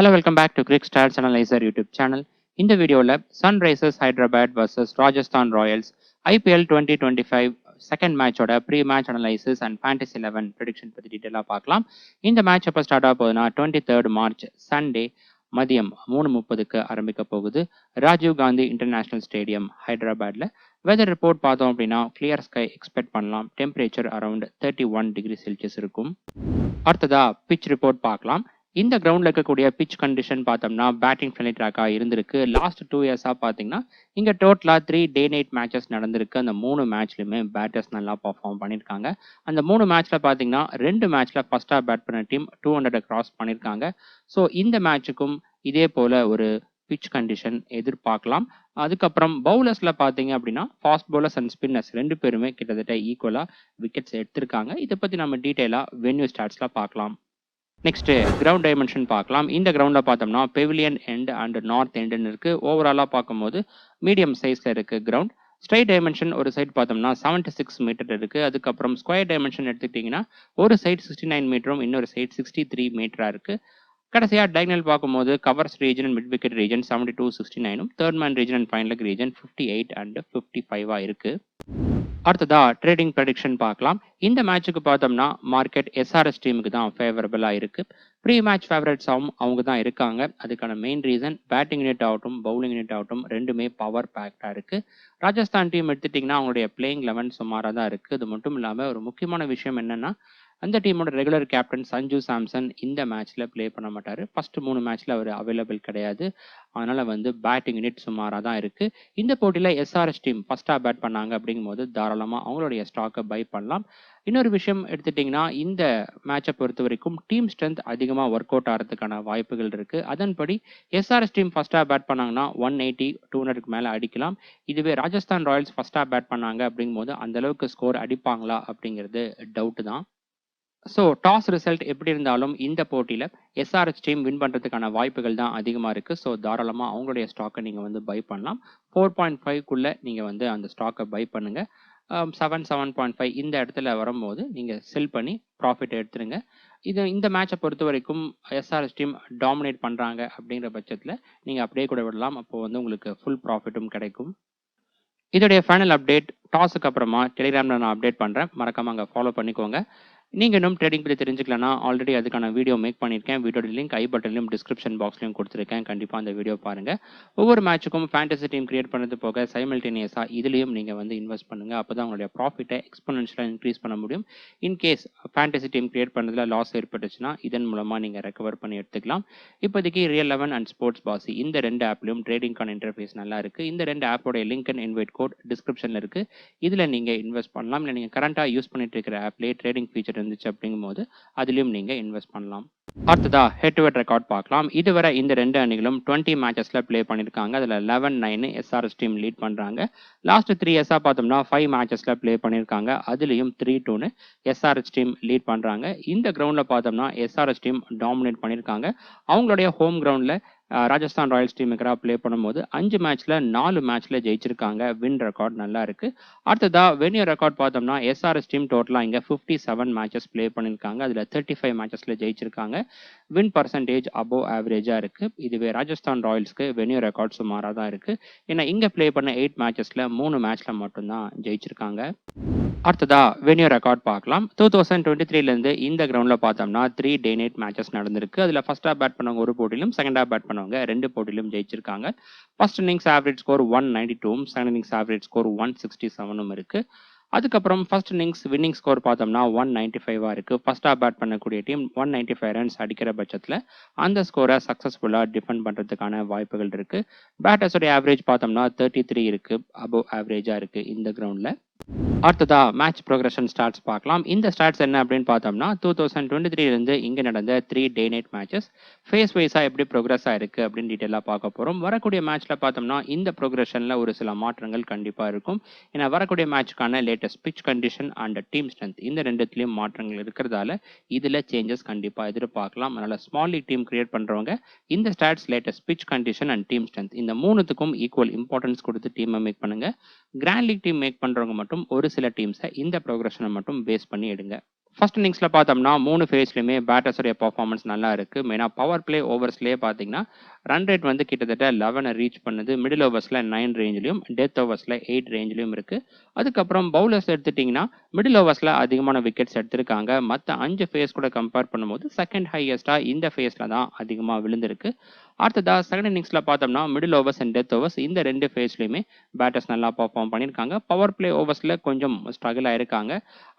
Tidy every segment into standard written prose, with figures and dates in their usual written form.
Hello, welcome back to Quick Stats Analyzer YouTube channel. இந்த வீடியோல Sunrisers Hyderabad vs Rajasthan Royals IPL 2025 second மேட்சோட pre match analysis and fantasy 11 prediction பற்றி டீட்டெயிலாக பார்க்கலாம். இந்த match எப்போ ஸ்டார்ட் ஆக போகுதுன்னா 23rd மார்ச் சண்டே மதியம் 3:30க்கு ஆரம்பிக்க போகுது. ராஜீவ் காந்தி இன்டர்நேஷனல் ஸ்டேடியம் ஹைதராபாத்ல. வெதர் ரிப்போர்ட் பார்த்தோம் அப்படின்னா கிளியர் ஸ்கை எக்ஸ்பெக்ட் பண்ணலாம். டெம்பரேச்சர் அரௌண்ட் 31 டிகிரி செல்சியஸ் இருக்கும். அடுத்ததா பிச் ரிப்போர்ட் பார்க்கலாம். இந்த கிரவுண்டில் இருக்கக்கூடிய பிச் கண்டிஷன் பார்த்தோம்னா பேட்டிங் ஃப்ரெண்ட்லி ட்ராக்காக இருந்திருக்கு. லாஸ்ட் 2 இயர்ஸாக பார்த்தீங்கன்னா இங்கே டோட்டலாக 3 டே நைட் மேட்சஸ் நடந்திருக்கு. அந்த 3 மேட்ச்லையுமே பேட்டர்ஸ் நல்லா பர்ஃபார்ம் பண்ணியிருக்காங்க. அந்த 3 மேட்ச்சில் பார்த்தீங்கன்னா 2 மேட்ச்சில் ஃபர்ஸ்ட்டாக பேட் பண்ண டீம் 200 கிராஸ் பண்ணியிருக்காங்க. ஸோ இந்த மேட்சுக்கும் இதே போல் ஒரு பிச் கண்டிஷன் எதிர்பார்க்கலாம். அதுக்கப்புறம் பவுலர்ஸில் பார்த்தீங்க அப்படின்னா ஃபாஸ்ட் பவுலர்ஸ் அண்ட் ஸ்பின்னர்ஸ் 2 பேருமே கிட்டத்தட்ட ஈக்குவலாக விக்கெட்ஸ் எடுத்திருக்காங்க. இதை பற்றி நம்ம டீட்டெயிலாக வென்யூ ஸ்டாட்ஸில் பார்க்கலாம். நெக்ஸ்ட் கிரவுண்ட் டைமென்ஷன் பார்க்கலாம். இந்த கிரவுண்டில் பார்த்தோம்னா பெவிலியன் எண்ட் அண்ட் நார்த் எண்டுன்னு இருக்குது. ஓவராலாக பார்க்கும்போது மீடியம் சைஸில் இருக்குது கிரவுண்ட். ஸ்ட்ரைட் டைமென்ஷன் ஒரு சைட் பார்த்தோம்னா 76 மீட்டர் இருக்குது. அதுக்கப்புறம் ஸ்கொயர் டைமென்ஷன் எடுத்துக்கிட்டிங்கன்னா ஒரு சைட் 69 மீட்டரும் இன்னொரு சைட் 63 மீட்டராக இருக்குது. கடைசியாக டைகனல் பார்க்கும்போது covers region and mid wicket region 72-69, third man region and final leg region 58 and 55 இருக்குது. அடுத்ததா ட்ரேடிங் ப்ரெடிக்ஷன் பார்க்கலாம். இந்த மேட்சுக்கு பார்த்தோம்னா மார்க்கெட் எஸ்ஆர்எஸ் டீமுக்கு தான் ஃபேவரபிளாக இருக்குது. ப்ரீ மேட்ச் ஃபேவரட்ஸாகவும் அவங்க தான் இருக்காங்க. அதுக்கான மெயின் ரீசன் பேட்டிங் யூனிட் ஆகட்டும் பவுலிங் யூனிட் ஆகட்டும் ரெண்டுமே பவர் பேக்டாக இருக்குது. ராஜஸ்தான் டீம் எடுத்துட்டிங்கன்னா அவங்களுடைய பிளேயிங் 11 சுமாராக தான் இருக்குது. அது மட்டும் இல்லாமல் ஒரு முக்கியமான விஷயம் என்னென்னா அந்த டீமோட ரெகுலர் கேப்டன் சஞ்சு சாம்சன் இந்த மேட்ச்சில் ப்ளே பண்ண மாட்டார். ஃபர்ஸ்ட் 3 மேட்ச்சில் அவர் அவைலபிள் கிடையாது. அதனால் பேட்டிங் யூனிட் சுமாராக தான் இருக்குது. இந்த போட்டியில் எஸ்ஆர்எஸ் டீம் ஃபஸ்ட்டாக பேட் பண்ணாங்க அப்படிங்கும்போது தாராளமாக அவங்களுடைய ஸ்டாக்கை பை பண்ணலாம். இன்னொரு விஷயம் எடுத்துட்டிங்கன்னா இந்த மேட்சை பொறுத்த வரைக்கும் டீம் ஸ்ட்ரென்த் அதிகமாக ஒர்க் அவுட் ஆகிறதுக்கான வாய்ப்புகள் இருக்குது. அதன்படி எஸ்ஆர்எஸ் டீம் ஃபஸ்ட்டாக பேட் பண்ணாங்கன்னா 180-200க்கு மேலே அடிக்கலாம். இதுவே ராஜஸ்தான் ராயல்ஸ் ஃபஸ்ட்டாக பேட் பண்ணாங்க அப்படிங்கும்போது அந்தளவுக்கு ஸ்கோர் அடிப்பாங்களா அப்படிங்கிறது டவுட்டு தான். ஸோ டாஸ் ரிசல்ட் எப்படி இருந்தாலும் இந்த போட்டியில் எஸ்ஆர்எஸ் டீம் வின் பண்ணுறதுக்கான வாய்ப்புகள் தான் அதிகமாக இருக்குது. ஸோ தாராளமாக அவங்களுடைய ஸ்டாக்கை நீங்கள் பை பண்ணலாம். 4.5க்குள்ளே நீங்கள் அந்த ஸ்டாக்கை பை பண்ணுங்கள். 7.5 இந்த இடத்துல வரும்போது நீங்கள் செல் பண்ணி ப்ராஃபிட் எடுத்துருங்க. இந்த மேட்சை பொறுத்த வரைக்கும் எஸ்ஆர்எஸ் டீம் டாமினேட் பண்ணுறாங்க அப்படிங்கிற பட்சத்தில் நீங்கள் அப்படியே கூட விடலாம். அப்போது உங்களுக்கு ஃபுல் ப்ராஃபிட்டும் கிடைக்கும். இதோடைய ஃபைனல் அப்டேட் டாஸுக்கு அப்புறமா டெலிகிராமில் நான் அப்டேட் பண்ணுறேன். மறக்காமல் அங்கே ஃபாலோ பண்ணிக்கோங்க. நீங்கள் இன்னும் ட்ரேடிங் பற்றி தெரிஞ்சுக்கலன்னா ஆல்ரெடி அதுக்கான வீடியோ மேக் பண்ணியிருக்கேன். வீடியோட லிங்க் ஐ பட்டன்லையும் டிஸ்கிரிப்ஷன் பாக்ஸ்லையும் கொடுத்துருக்கேன். கண்டிப்பாக அந்த வீடியோ பாருங்கள். ஒவ்வொரு மேட்சுக்கும் ஃபேண்டசி டீம் கிரியேட் பண்ணது போக சைமல்டேனியஸாக இதுலேயும் நீங்கள் இன்வெஸ்ட் பண்ணுங்கள். அப்போ தான் உங்களுடைய ப்ராஃபிட்டை எக்ஸ்போனன்ஷியலாக இன்க்ரீஸ் பண்ண முடியும். இன்கேஸ் ஃபேண்டசி டீம் கிரியேட் பண்ணதில் லாஸ் ஏற்பட்டுச்சுன்னா இதன் மூலமாக நீங்கள் ரெக்கவர் பண்ணி எடுத்துக்கலாம். இப்போதைக்கு ரியல் 11 அண்ட் ஸ்போர்ட்ஸ் பாசி இந்த 2 ஆப்லையும் ட்ரேடிங்கான இன்டர்ஃபேஸ் நல்லா இருக்குது. இந்த 2 ஆப்போடைய லிங்க் அண்ட் இன்வைட் கோட் டிஸ்கிரிப்ஷனில் இருக்குது. இதில் நீங்கள் இன்வெஸ்ட் பண்ணலாம். இல்லை நீங்கள் கரண்ட்டாக யூஸ் பண்ணிட்டு இருக்கிற ஆப்லேயே ட்ரேடிங் ஃபீச்சர் இருந்துச்சு அப்படிங்கும்போது அதிலும் நீங்கள் இன்வெஸ்ட் பண்ணலாம். அடுத்ததா ஹெட் டு ஹெட் ரெக்கார்ட் பார்க்கலாம். இதுவரை இந்த 2 அணிகளும் 20 மேட்சஸ்ல ப்ளே பண்ணியிருக்காங்க. அதில் 11-9 எஸ்ஆர்எஸ் டீம் லீட் பண்ணுறாங்க. லாஸ்ட் 3 இயர்ஸாக பார்த்தோம்னா 5 மேட்சஸ்ல ப்ளே பண்ணியிருக்காங்க. அதுலேயும் 3-2 எஸ்ஆர்எஸ் டீம் லீட் பண்ணுறாங்க. இந்த கிரவுண்டில் பார்த்தோம்னா எஸ்ஆர்எஸ் டீம் டாமினேட் பண்ணியிருக்காங்க. அவங்களுடைய ஹோம் கிரவுண்டில் ராஜஸ்தான் ராயல்ஸ் டீமுக்கு ப்ளே பண்ணும்போது 5 மேட்ச்ல 4 மேட்ச்ல ஜெயிச்சிருக்காங்க. வின் ரெக்கார்ட் நல்லா இருக்கு. அடுத்ததா வென்யூ ரெக்கார்ட் பார்த்தோம்னா எஸ்ஆர்எஸ் டீம் டோட்டலாக இங்கே 57 மேட்சஸ் ப்ளே பண்ணியிருக்காங்க. அதில் 35 மேட்சஸ்ல ஜெயிச்சிருக்காங்க. வின் பர்சன்டேஜ் அபோவ் ஆவரேஜாக இருக்கு. இதுவே ராஜஸ்தான் ராயல்ஸ்க்கு வென்யூ ரெக்கார்ட் சுமாராக தான் இருக்கு. ஏன்னா இங்கே ப்ளே பண்ண 8 மேட்சஸ்ல 3 மேட்ச்ல மட்டும்தான் ஜெயிச்சிருக்காங்க. அடுத்ததா வென்யூ ரெக்கார்ட் பார்க்கலாம். 2023லேருந்து இந்த கிரவுண்டில் பார்த்தோம்னா 3 டே நைட் மேட்சஸ் நடந்திருக்கு. அதில் ஃபர்ஸ்டாக பேட் பண்ணவங்க ஒரு போட்டியிலும் செகண்டாக பேட் பண்ணவங்க 2 போட்டியிலும் ஜெயிச்சிருக்காங்க. First innings average score 192, second innings average score 167 இருக்கு. அதுக்கப்புறம் ஃபர்ஸ்ட் இன்னிங்ஸ் வின்னிங் ஸ்கோர் பார்த்தோம்னா 195 இருக்கு. ஃபர்ஸ்டாக பேட் பண்ணக்கூடிய டீம் 195 ரன்ஸ் அடிக்கிற பட்சத்தில் அந்த ஸ்கோரை சக்ஸஸ்ஃபுல்லாக டிஃபெண்ட் பண்ணுறதுக்கான வாய்ப்புகள் இருக்கு. பேட்டர்ஸோடைய ஆவரேஜ் பார்த்தோம்னா 33 இருக்கு. அபோவ் ஆவரேஜாக இருக்கு இந்த கிரவுண்டில். அடுத்ததா மேட்ச் ப்ரோக்ரஷன் ஸ்டாட்ஸ் பார்க்கலாம். இந்த ஸ்டாட்ஸ் என்ன அப்படின்னு பார்த்தோம்னா 2023லேருந்து இங்கே நடந்த 3 டே நைட் மேட்சஸ் ஃபேஸ் வைஸாக எப்படி ப்ரோக்ரஸ் ஆயிருக்கு அப்படின்னு டீட்டெயிலாக பார்க்க போகிறோம். வரக்கூடிய மேட்ச்சில் பார்த்தோம்னா இந்த ப்ரோக்ரஷனில் ஒரு சில மாற்றங்கள் கண்டிப்பாக இருக்கும். ஏன்னா வரக்கூடிய மேட்சுக்கான latest pitch condition and team strength இந்த 2த்துலேயும் மாற்றங்கள் இருக்கிறதால இதில் சேஞ்சஸ் கண்டிப்பாக எதிர்பார்க்கலாம். அதனால் ஸ்மால் லீக் டீம் கிரியேட் பண்ணுறவங்க இந்த stats latest pitch condition and team strength இந்த 3த்துக்கும் ஈக்குவல் இம்பார்ட்டன்ஸ் கொடுத்து டீமை மேக் பண்ணுங்க. கிராண்ட் லீக் டீம் மேக் பண்ணுறவங்க மட்டும் ஒரு சில டீம்ஸை இந்த ப்ரோக்ரஷனை மட்டும் பேஸ் பண்ணி எடுங்க. ஃபர்ஸ்ட் இன்னிங்ஸ்ல பார்த்தோம்னா 3 ஃபேஸ்லயுமே பேட்டர்ஸோட பெர்ஃபார்மன்ஸ் நல்லா இருக்கு. மெயினா பவர் பிளே ஓவர்ஸ்லயே பார்த்தீங்கன்னா, ரன் ரேட் வந்து கிட்டத்தட்ட 11 ரீச் பண்ணுது. மிடில் ஓவர்ஸ்ல 9 ரேஞ்சிலயும், டெத் ஓவர்ஸ்ல 8 ரேஞ்சிலயும் இருக்கு. அதுக்கப்புறம் பவுலர்ஸ் எடுத்துட்டீங்கன்னா, மிடில் ஓவர்ஸ்ல அதிகமான விக்கெட்ஸ் எடுத்திருக்காங்க. மத்த 5 ஃபேஸ் கூட கம்பேர் பண்ணும்போது செகண்ட் ஹையஸ்ட்டா இந்த ஃபேஸ்ல தான் அதிகமா விழுந்திருக்கு. அடுத்ததா செகண்ட் இன்னிங்ஸ்ல பார்த்தோம்னா, middle overs and death overs இந்த 2 ஃபேஸ்லயுமே பேட்டர்ஸ் நல்லா பெர்ஃபார்ம் பண்ணியிருக்காங்க. பவர் பிளே ஓவர்ஸ்ல கொஞ்சம் ஸ்ட்ரகிள் ஆயிருக்காங்க.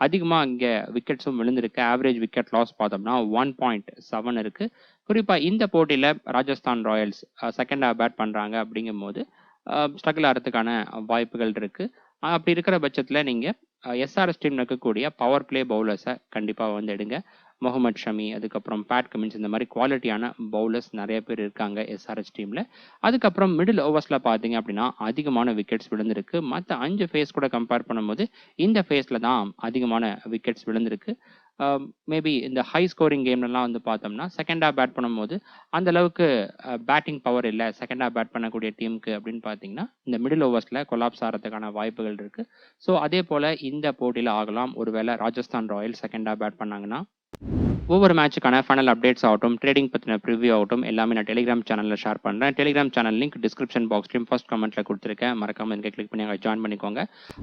அதிகமா இங்க விக்கெட்ஸும் விழுந்திருக்கு. ஆவரேஜ் விக்கெட் லாஸ் பார்த்தோம்னா 1.7 இருக்கு. குறிப்பா இந்த போட்டியில ராஜஸ்தான் ராயல்ஸ் செகண்டா பேட் பண்றாங்க அப்படிங்கும்போது ஸ்ட்ரகிள் ஆகிறதுக்கான வாய்ப்புகள் இருக்கு. அப்படி இருக்கிற பட்சத்துல நீங்க எஸ்ஆர்எஸ் டீம்ல இருக்கக்கூடிய பவர் பிளே பவுலர்ஸை கண்டிப்பா வந்து எடுங்க. முகமது ஷமி, அதுக்கப்புறம் பேட் கமின்ஸ் இந்த மாதிரி குவாலிட்டியான பவுலர்ஸ் நிறைய பேர் இருக்காங்க எஸ்ஆர்எஸ் டீம்ல. அதுக்கப்புறம் மிடில் ஓவர்ஸ்ல பார்த்தீங்க அப்படின்னா அதிகமான விக்கெட்ஸ் விழுந்திருக்கு. மற்ற 5 ஃபேஸ் கூட கம்பேர் பண்ணும்போது இந்த ஃபேஸ்ல தான் அதிகமான விக்கெட்ஸ் விழுந்திருக்கு. மேபி இந்த ஹை ஸ்கோரிங் கேம்லலாம் வந்து பார்த்தோம்னா செகண்டா பேட் பண்ணும்போது அந்த அளவுக்கு பேட்டிங் பவர் இல்லை செகண்டா பேட் பண்ணக்கூடிய டீமுக்கு அப்படின்னு பார்த்தீங்கன்னா இந்த மிடில் ஓவர்ஸ்ல கொலாப்ஸ் ஆகிறதுக்கான வாய்ப்புகள் இருக்கு. ஸோ அதே போல இந்த போட்டியில் ஆகலாம் ஒருவேளை ராஜஸ்தான் ராயல்ஸ் செகண்டா பேட் பண்ணாங்கன்னா. ஒவ்வொரு மேட்சுக்கான ஃபைனல் அப்டேட்ஸ் ஆகட்டும், ட்ரேடிங் பற்றின ப்ரிவ்யூ ஆகட்டும் எல்லாமே நான் டெலிகிராம் சேனலில் ஷேர் பண்ணுறேன். டெலிகிராம் சேனல் லிங்க் டிஸ்கிரிப்ஷன் பாக்ஸ்லையும் ஃபர்ஸ்ட் கமெண்ட்டில் கொடுத்துருக்கேன். மறக்காமல் இங்கே கிளிக் பண்ணி அங்கே ஜாயின் பண்ணிக்கோங்க.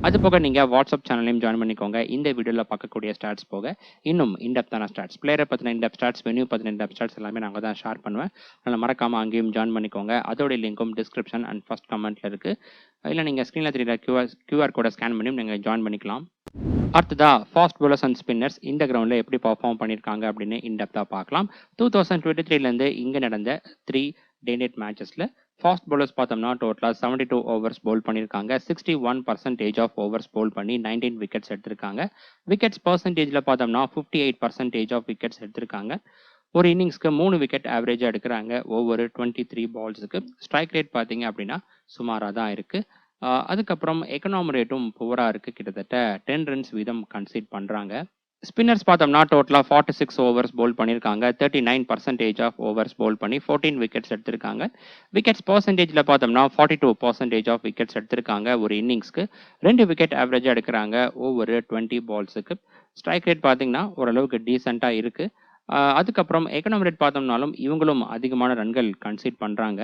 அது போக நீங்கள் வாட்ஸ்அப் சேனலையும் ஜாயின் பண்ணிக்கோங்க. இந்த வீடியோவில் பார்க்கக்கூடிய ஸ்டாட்ஸ் போக இன்னும் இன்டெப்த்தான ஸ்டாட்ஸ், பிளேயரை பற்றின இன்டெப் ஸ்டாட்ஸ், வென்யூ பற்றின இன்டெப் ஸ்டாட்ஸ் எல்லாமே நாங்கள் தான் ஷேர் பண்ணுவேன். அதனால் மறக்காமல் அங்கேயும் ஜாயின் பண்ணிக்கோங்க. அதோட லிங்க்கும் டிஸ்கிரிப்ஷன் அண்ட் ஃபர்ஸ்ட் கமெண்ட்டில் இருக்குது. இல்லை நீங்கள் ஸ்க்ரீனில் தெரியுற கியூஆர் கோடை ஸ்கேன் பண்ணியும் நீங்கள் ஜாயின் பண்ணிக்கலாம். அடுத்ததா ஃபாஸ்ட் bowlers அண்ட் ஸ்பின்னர்ஸ் இந்த கிரவுண்டில் எப்படி பர்ஃபார்ம் பண்ணியிருக்காங்க அப்படின்னு இன்டெப்த்தாக பார்க்கலாம். 2023லேருந்து இங்கே நடந்த 3 டே நைட் மேட்சஸில் ஃபாஸ்ட் bowlers பார்த்தோம்னா டோட்டலாக 72 ஓவர்ஸ் பவுல் பண்ணியிருக்காங்க. 61% ஆஃப் ஓவர்ஸ் பவுல் பண்ணி 19 விக்கெட்ஸ் எடுத்திருக்காங்க. விக்கெட்ஸ் பர்சன்டேஜில் பார்த்தோம்னா 58% ஆஃப் விக்கெட்ஸ் எடுத்திருக்காங்க. ஒரு இன்னிங்ஸ்க்கு 3 விக்கெட் ஆவரேஜாக எடுக்கிறாங்க ஒவ்வொரு 23 பால்ஸுக்கு. ஸ்ட்ரைக் ரேட் பார்த்தீங்க அப்படின்னா சுமாராக தான் இருக்குது. அதுக்கப்புறம் எக்கனாமி ரேட்டும் புவராக இருக்குது. கிட்டத்தட்ட 10 ரன்ஸ் வீதம் கன்சீட் பண்ணுறாங்க. ஸ்பின்னர்ஸ் பார்த்தோம்னா டோட்டலாக 46 ஓவர்ஸ் பவுல் பண்ணியிருக்காங்க. 39% ஆஃப் ஓவர்ஸ் பவுல் பண்ணி 14 விக்கெட்ஸ் எடுத்திருக்காங்க. விக்கெட்ஸ் பர்சன்டேஜில் பார்த்தோம்னா 42% ஆஃப் விக்கெட்ஸ் எடுத்திருக்காங்க. ஒரு இன்னிங்ஸ்க்கு 2 விக்கெட் ஆவரேஜாக எடுக்கிறாங்க ஒவ்வொரு 20 பால்ஸுக்கு. ஸ்ட்ரைக் ரேட் பார்த்தீங்கன்னா ஓரளவுக்கு டீசெண்டாக இருக்குது. அதுக்கப்புறம் எக்கனாமி ரேட் பார்த்தோம்னாலும் இவங்களும் அதிகமான ரன்கள் கன்சீட் பண்ணுறாங்க.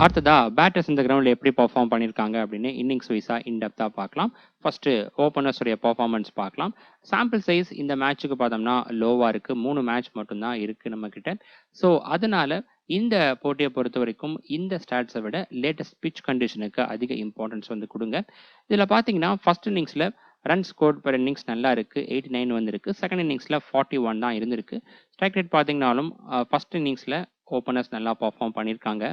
அடுத்ததா பேட்டர்ஸ் இந்த கிரவுண்டில் எப்படி பர்ஃபார்ம் பண்ணியிருக்காங்க அப்படின்னு இன்னிங்ஸ் வைஸாக இன்டெப்த்தாக பார்க்கலாம். ஃபர்ஸ்ட்டு ஓப்பனர்ஸுடைய பர்ஃபார்மன்ஸ் பார்க்கலாம். சாம்பிள் சைஸ் இந்த மேட்சுக்கு பார்த்தோம்னா லோவாக இருக்குது. 3 மேட்ச் மட்டும்தான் இருக்குது நம்மக்கிட்ட. ஸோ அதனால இந்த போட்டியை பொறுத்த வரைக்கும் இந்த ஸ்டாட்ஸை விட லேட்டஸ்ட் பிச் கண்டிஷனுக்கு அதிக இம்பார்ட்டன்ஸ் வந்து கொடுங்க. இதில் பார்த்தீங்கன்னா ஃபர்ஸ்ட் இன்னிங்ஸில் ரன் ஸ்கோர் பெர் இன்னிங்ஸ் நல்லா இருக்குது. 89 வந்திருக்கு. செகண்ட் இன்னிங்ஸில் 41 தான் இருந்திருக்கு. ஸ்ட்ரைக் ரேட் பார்த்தீங்கன்னாலும் ஃபர்ஸ்ட் இன்னிங்ஸில் ஓப்பனர்ஸ் நல்லா பர்ஃபார்ம் பண்ணியிருக்காங்க.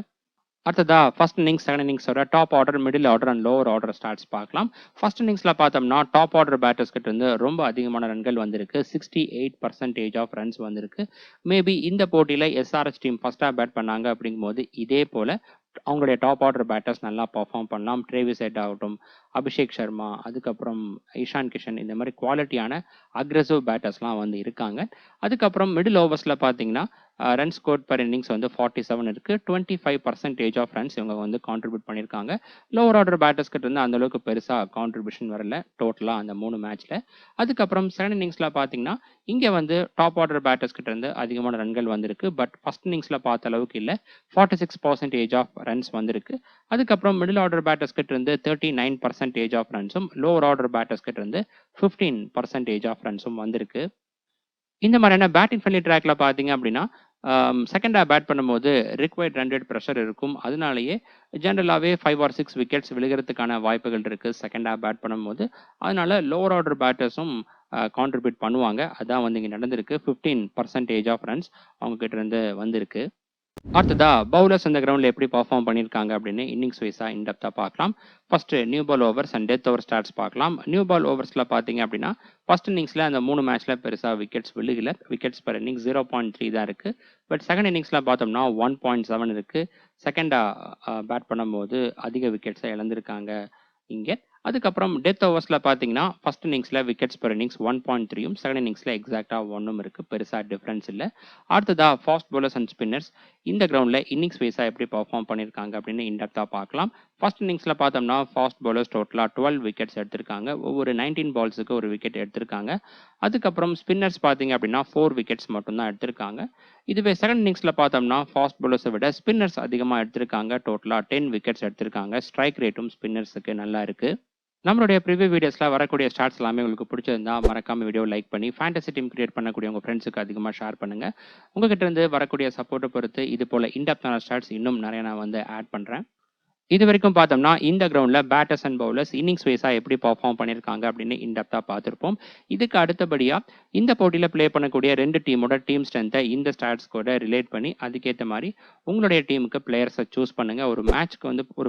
அடுத்ததா ஃபர்ஸ்ட் இன்னிங்ஸ் செகண்ட் இன்னிங்ஸோட top order, middle order and lower order stats பார்க்கலாம். ஃபர்ஸ்ட் இன்னிங்ஸில் பார்த்தோம்னா டாப் ஆர்டர் பேட்டர்ஸ் கிட்ட இருந்து ரொம்ப அதிகமான ரன்கள் வந்திருக்கு. 68% ஆஃப் ரன்ஸ் வந்திருக்கு. மேபி இந்த போட்டியில் எஸ்ஆர்எஸ் டீம் ஃபர்ஸ்டாக பேட் பண்ணாங்க அப்படிங்கும்போது இதே போல் அவங்களுடைய டாப் ஆர்டர் பேட்டர்ஸ் நல்லா பர்ஃபார்ம் பண்ணலாம். ட்ரேவிஸ் ஹெட் ஆகட்டும், அபிஷேக் சர்மா, அதுக்கப்புறம் இஷான் கிஷன் இந்த மாதிரி குவாலிட்டியான அக்ரெசிவ் பேட்டர்ஸ்லாம் வந்து இருக்காங்க. அதுக்கப்புறம் மிடில் ஓவர்ஸில் பார்த்தீங்கன்னா ரன் ஸ்கோர் பர் இன்னிங்ஸ் வந்து 47 இருக்கு. 25% ஆஃப் ரன்ஸ் இவங்க வந்து கான்ட்ரிபியூட் பண்ணியிருக்காங்க. லோவர் ஆர்டர் பேட்டர்ஸ் கிட்ட இருந்து அந்த அளவுக்கு பெருசாக கான்ட்ரிபியூஷன் வரல டோட்டலாக அந்த 3 மேட்ச்ல. அதுக்கப்புறம் செகண்ட் இன்னிங்ஸ்ல பார்த்தீங்கன்னா இங்கே வந்து டாப் ஆர்டர் பேட்டர்ஸ் கிட்ட இருந்து அதிகமான ரன்கள் வந்திருக்கு. பட் ஃபர்ஸ்ட் இன்னிங்ஸ்ல பார்த்த அளவுக்கு இல்லை. 46% ஆஃப் ரன்ஸ் வந்திருக்கு. அதுக்கப்புறம் மிடில் ஆர்டர் பேட்டர்ஸ் கிட்ட இருந்து 39% ஆஃப் ரன்ஸும், லோவர் ஆர்டர் பேட்டர்ஸ் கிட்ட இருந்து 15% ஆஃப் ரன்ஸும் வந்திருக்கு. இந்த மாதிரியான பேட்டிங் ஃப்ரெண்ட்லி ட்ராக்ல பார்த்தீங்க அப்படின்னா செகண்டா பேட் பண்ணும்போது ரிக்வயர்ட் ரன் ரேட் ப்ரெஷர் இருக்கும். அதனாலேயே ஜென்ரலாகவே 5 or 6 விக்கெட்ஸ் விழுகிறதுக்கான வாய்ப்புகள் இருக்குது செகண்டா பேட் பண்ணும்போது. அதனால லோவர் ஆர்டர் பேட்டர்ஸும் கான்ட்ரிபியூட் பண்ணுவாங்க. அதான் வந்து இங்கே நடந்திருக்கு. 15% ஆஃப் ரன்ஸ் அவங்க கிட்ட இருந்து வந்திருக்கு. அடுத்ததா பவுலர்ஸ் இந்த கிரவுண்டில் எப்படி பர்ஃபார்ம் பண்ணியிருக்காங்க அப்படின்னு இன்னிங்ஸ் வைஸாக இன்டெப்த்தாக பார்க்கலாம். First new ball overs and death over stats பார்க்கலாம். நியூ பால் ஓவர்ஸில் பார்த்தீங்க அப்படின்னா ஃபர்ஸ்ட் இன்னிங்ஸில் அந்த 3 மேட்ச்சில் பெருசாக விக்கெட்ஸ் விழுகல. விக்கெட்ஸ் பர் இன்னிங்ஸ் 0.3 தான் இருக்குது. பட் செகண்ட் இன்னிங்ஸில் பார்த்தோம்னா 1.7 இருக்குது. செகண்டாக பேட் பண்ணும்போது அதிக விக்கெட்ஸை இழந்திருக்காங்க இங்கே. அதுக்கப்புறம் டெத் ஓவர்ஸில் பார்த்தீங்கன்னா ஃபர்ஸ்ட் இன்னிங்ஸில் விக்கெட்ஸ் பர் இன்னிங்ஸ் 1.3யும், செகண்ட் இன்னிங்ஸில் எக்ஸாக்டாக 1ம் இருக்குது. பெருசாக டிஃப்ரென்ஸ் இல்லை. அடுத்ததாக ஃபாஸ்ட் bowlers அண்ட் ஸ்பின்னர்ஸ் இந்த கிரவுண்டில் இன்னிங்ஸ் வைஸாக எப்படி பர்ஃபார்ம் பண்ணியிருக்காங்க அப்படின்னு இன்டெப்த்தாக பார்க்கலாம். ஃபர்ஸ்ட் இன்னிங்ஸ்ல பார்த்தோம்னா ஃபாஸ்ட் பவுலர்ஸ் டோட்டலா 12 விக்கெட்ஸ் எடுத்திருக்காங்க. ஒவ்வொரு 19 பால்ஸுக்கு ஒரு விக்கெட் எடுத்திருக்காங்க. அதுக்கப்புறம் ஸ்பின்னர்ஸ் பார்த்தீங்க அப்படின்னா 4 விக்கெட்ஸ் மட்டும் தான் எடுத்திருக்காங்க. இதுவே செகண்ட் இன்னிங்ஸ்ல பார்த்தோம்னா ஃபாஸ்ட் பவுலர்ஸை விட ஸ்பின்னர்ஸ் அதிகமாக எடுத்திருக்காங்க. டோட்டலா 10 விக்கெட்ஸ் எடுத்திருக்காங்க. ஸ்ட்ரைக் ரேட்டும் ஸ்பின்னர்ஸுக்கு நல்லா இருக்கு. நம்மளுடைய ப்ரிவ்யூ வீடியோஸ்ல வரக்கூடிய ஸ்டாட்ஸ் எல்லாமே உங்களுக்கு பிடிச்சிருந்தா மறக்காம வீடியோ லைக் பண்ணி ஃபேண்டசி டீம் கிரியேட் பண்ணக்கூடிய உங்க ஃப்ரெண்ட்ஸுக்கு அதிகமாக ஷேர் பண்ணுங்க. உங்ககிட்ட இருந்து வரக்கூடிய சப்போர்ட்டை பொறுத்து இது போல இன்டெப்தான ஸ்டாட்ஸ் இன்னும் நிறைய நான் வந்து ஆட் பண்றேன். இது வரைக்கும் பார்த்தோம்னா இந்த கிரவுண்டில் பேட்டர்ஸ் அண்ட் பவுலர்ஸ் இன்னிங்ஸ் வைஸாக எப்படி பர்ஃபார்ம் பண்ணியிருக்காங்க அப்படின்னு இன்டெப்த்தாக பார்த்துருப்போம். இதுக்கு அடுத்தபடியாக இந்த போட்டியில் ப்ளே பண்ணக்கூடிய 2 டீமோட டீம் ஸ்ட்ரென்த்தை இந்த ஸ்டாட்ஸ் கூட ரிலேட் பண்ணி அதுக்கேற்ற மாதிரி உங்களுடைய டீமுக்கு பிளேயர்ஸை சூஸ் பண்ணுங்கள். ஒரு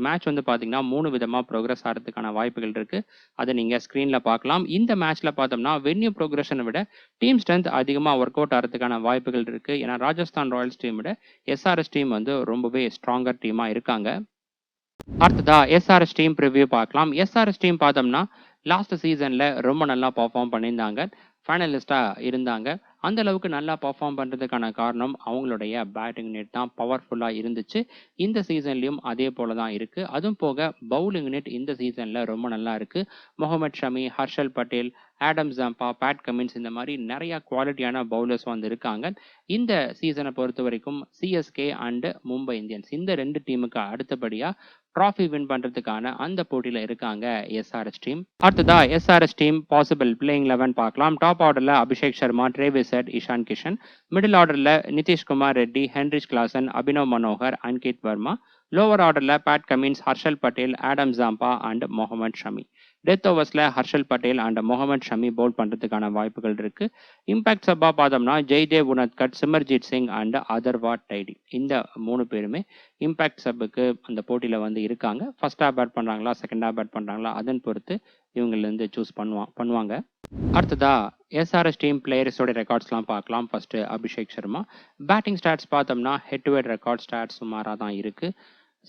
மேட்ச் வந்து பார்த்தீங்கன்னா 3 விதமாக ப்ரோக்ரஸ் ஆகிறதுக்கான வாய்ப்புகள் இருக்குது. அதை நீங்கள் ஸ்க்ரீனில் பார்க்கலாம். இந்த மேட்ச்சில் பார்த்தோம்னா வென்யூ ப்ரோக்ரஷனை விட டீம் ஸ்ட்ரென்த் அதிகமாக ஒர்க் அவுட் ஆகிறதுக்கான வாய்ப்புகள் இருக்குது. ஏன்னா ராஜஸ்தான் ராயல்ஸ் டீம் விட எஸ்ஆர்எஸ் டீம் வந்து ரொம்பவே ஸ்ட்ராங்கர் டீமாக இருக்காங்க. அடுத்ததா எஸ்ஆர்எஸ் டீம் ப்ரிவ்யூ பார்க்கலாம். எஸ்ஆர்எஸ் டீம் பார்த்தோம்னா லாஸ்ட் சீசன்ல ரொம்ப நல்லா பர்ஃபார்ம் பண்ணியிருந்தாங்க. ஃபைனலிஸ்டா இருந்தாங்க. அந்த அளவுக்கு நல்லா பர்ஃபார்ம் பண்றதுக்கான காரணம் அவங்களுடைய பேட்டிங் நெட் தான் பவர்ஃபுல்லா இருந்துச்சு. இந்த சீசன்லயும் அதே போல தான் இருக்கு. அதுவும் போக பவுலிங் நெட் இந்த சீசன்ல ரொம்ப நல்லா இருக்கு. Mohammed Shami, Harshal Patel, Adam Zampa, Pat Cummins இந்த மாதிரி நிறைய குவாலிட்டியான பவுலர்ஸ் வந்து இருக்காங்க. இந்த சீசனை பொறுத்த வரைக்கும் சிஎஸ்கே அண்ட் மும்பை இந்தியன்ஸ் இந்த 2 டீமுக்கு அடுத்தபடியா ட்ராஃபி வின் பண்றதுக்கான அந்த போட்டியில இருக்காங்க எஸ்ஆர்எஸ் டீம். அடுத்ததா எஸ்ஆர்எஸ் டீம் பாசிபிள் பிளேயிங் 11 பார்க்கலாம். டாப் ஆர்டர்ல Abhishek Sharma, Travis Head, Ishan Kishan. Middle ஆர்டர்ல Nitish Kumar Reddy, Heinrich Klaasen, Abhinav Manohar, Ankit Varma. Lower ஆர்டர்ல Pat Cummins, Harshal Patel, Adam Zampa and Mohammed Shami. Death ஓவர்ஸ்ல ஹர்ஷல் பட்டேல் அண்ட் முகமது ஷமி பவுல் பண்றதுக்கான வாய்ப்புகள் இருக்கு. இம்பாக்ட் சப்பா பார்த்தோம்னா ஜெய்தேவ் உனத்கட், சிமர்ஜித் சிங் அண்ட் அதர்வா டைடி இந்த 3 பேருமே இம்பாக்ட் சப்புக்கு அந்த போட்டியில வந்து இருக்காங்க. ஃபர்ஸ்ட் ஹாப் பேட் பண்றாங்களா, செகண்ட் ஹாப் பேட் பண்றாங்களா, அதன் பொறுத்து இவங்கள இருந்து சூஸ் பண்ணுவாங்க. அடுத்ததா எஸ்ஆர்எஸ் டீம் பிளேயர்ஸோட ரெக்கார்ட்ஸ்லாம் பார்க்கலாம். First Abhishek Sharma. Batting stats பார்த்தோம்னா head to head record stats சுமாராக தான் இருக்கு.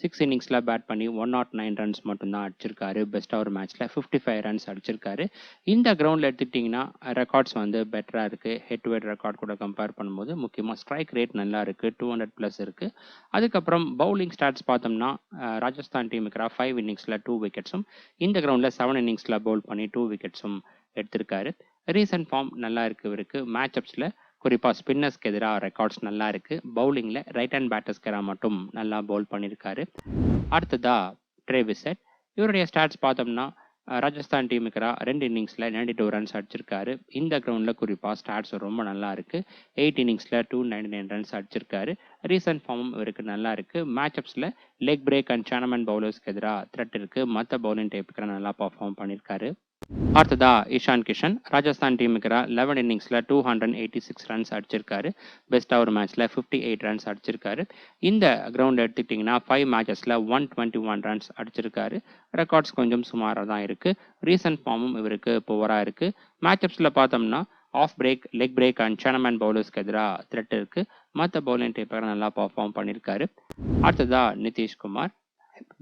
6 இன்னிங்ஸில் பேட் பண்ணி 109 ரன்ஸ் மட்டும்தான் அடிச்சிருக்காரு. பெஸ்ட் ஓவர் மேட்ச்சில் 55 ரன்ஸ் அடிச்சிருக்காரு. இந்த கிரவுண்டில் எடுத்துக்கிட்டிங்கன்னா ரெக்கார்ட்ஸ் வந்து பெட்டராக இருக்குது. ஹெட் டு ஹெட் ரெக்கார்ட் கூட கம்பேர் பண்ணும்போது முக்கியமாக ஸ்ட்ரைக் ரேட் நல்லா இருக்குது. 200+ இருக்குது. அதுக்கப்புறம் பவுலிங் ஸ்டாட்ஸ் பார்த்தோம்னா ராஜஸ்தான் டீமுக்கு 5 இன்னிங்ஸில் 2 விக்கெட்ஸும் இந்த கிரவுண்டில் 7 இன்னிங்ஸில் பவுல் பண்ணி 2 விக்கெட்ஸும் எடுத்திருக்காரு. ரீசன்ட் ஃபார்ம் நல்லா இருக்கு இவருக்கு. மேட்சப்ஸில் குறிப்பாக ஸ்பின்னர்ஸ்க்கு எதிராக ரெக்கார்ட்ஸ் நல்லா இருக்கு. பவுலிங்கில் ரைட் ஹேண்ட் பேட்டர்ஸ்க்கு எதிராக மட்டும் நல்லா பவுல் பண்ணியிருக்காரு. அடுத்ததா ட்ரேவிஸ் ஹெட். இவருடைய ஸ்டாட்ஸ் பார்த்தோம்னா ராஜஸ்தான் டீமுக்கு 2 இன்னிங்ஸில் 92 ரன்ஸ் அடிச்சிருக்காரு. இந்த கிரவுண்டில் குறிப்பாக ஸ்டாட்ஸ் ரொம்ப நல்லா இருக்கு. 8 இன்னிங்ஸில் 299 ரன்ஸ் அடிச்சிருக்காரு. ரீசன்ட் ஃபார்மும் இவருக்கு நல்லா இருக்கு. மேட்சப்ஸில் லெக் பிரேக் அண்ட் சேனமன் பவுலர்ஸ்க்கு எதிராக த்ரெட் இருக்கு. மற்ற பவுலிங் டைப்புக்கு நல்லா பர்ஃபார்ம் பண்ணியிருக்காரு. அடுத்ததா இஷான் கிஷன். ராஜஸ்தான் டீமுக்கு 11 இன்னிங்ஸில் 286 ரன்ஸ் அடிச்சிருக்காரு. பெஸ்ட் ஓவர் மேட்ச்சில் 58 ரன்ஸ் அடிச்சிருக்காரு. இந்த கிரவுண்ட் எடுத்துக்கிட்டிங்கன்னா 5 மேட்சஸில் 121 ரன்ஸ் அடிச்சிருக்காரு. ரெக்கார்ட்ஸ் கொஞ்சம் சுமாராக தான் இருக்குது. ரீசன்ட் ஃபார்மும் இவருக்கு புவராக இருக்குது. மேட்சப்ஸில் பார்த்தோம்னா off break, leg break and chinaman பவுலர்ஸ்க்கு எதிராக த்ரெட் இருக்குது. மற்ற பவுலிங் டைப்பாக நல்லா பர்ஃபார்ம் பண்ணியிருக்காரு. அடுத்ததா நிதிஷ்குமார்.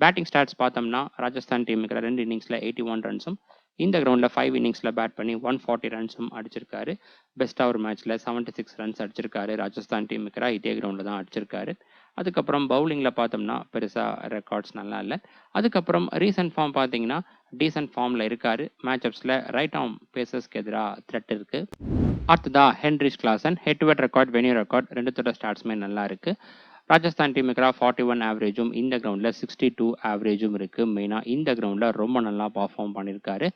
பேட்டிங் ஸ்டாட்ஸ் பார்த்தோம்னா ராஜஸ்தான் டீமுக்கு 2 இன்னிங்ஸில் 81 ரன்ஸும் இந்த கிரவுண்டில் 5 இன்னிங்ஸில் பேட் பண்ணி 140 ரன்ஸும் அடிச்சிருக்காரு. பெஸ்ட் ஓவர் மேட்ச்சில் 76 ரன்ஸ் அடிச்சிருக்காரு. ராஜஸ்தான் டீமுக்கு இதே கிரவுண்டில் தான் அடிச்சிருக்காரு. அதுக்கப்புறம் பவுலிங்கில் பார்த்தோம்னா பெருசாக ரெக்கார்ட்ஸ் நல்லா இல்லை. அதுக்கப்புறம் ரீசன்ட் ஃபார்ம் பார்த்தீங்கன்னா டீசன்ட் ஃபார்மில் இருக்காரு. மேட்சப்ஸில் ரைட் ஆர்ம் பேசர்ஸ்க்கு எதிராக த்ரெட் இருக்கு. அடுத்ததா Heinrich Klaasen. Head to head record, venue record ரெண்டுத்தோட ஸ்டாட்ஸுமே நல்லா இருக்கு. ராஜஸ்தான் டீமுக்கு 41 ஆவரேஜும் இந்த கிரவுண்டில் 62 ஆவரேஜும் இருக்குது. மெயினாக இந்த கிரவுண்டில் ரொம்ப நல்லா பர்ஃபார்ம் பண்ணியிருக்காரு.